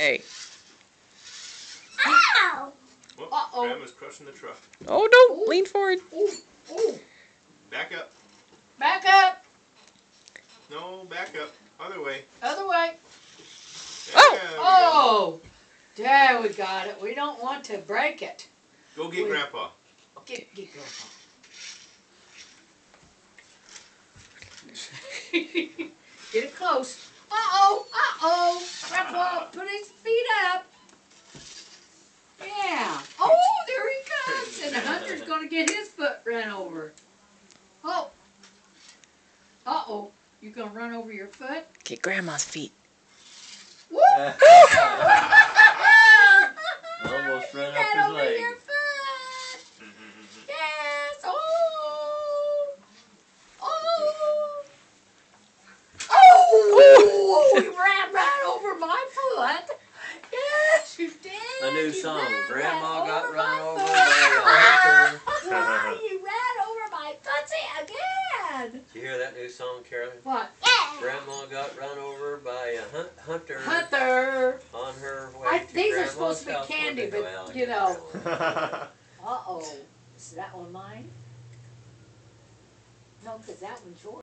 Hey. Ow! Oh, Grandma's crushing the truck. Oh, don't lean forward. Ooh. Back up. Back up. No, back up. Other way. Other way. Oh! There we got it. We don't want to break it. Go get Grandpa. Get Grandpa. Get it close. Uh-oh. Grandpa, put his feet up. Yeah. Oh, there he comes. And Hunter's going to get his foot ran over. Oh. Uh-oh. You going to run over your foot? Get Grandma's feet. Woo! Almost ran Ran up his over leg. your foot. Yes. Oh. He ran right over my foot. Yes, you did. A new You song. ran Grandma got run my over foot. by a hunter. You ran over my footsie again. Did you hear that new song, Carolyn? What? Grandma got run over by a hunter Hunter. on her way to These are Grandma's supposed to be house. candy, Well, but you know. Yeah. Uh-oh. Is that one mine? No, because that one's yours.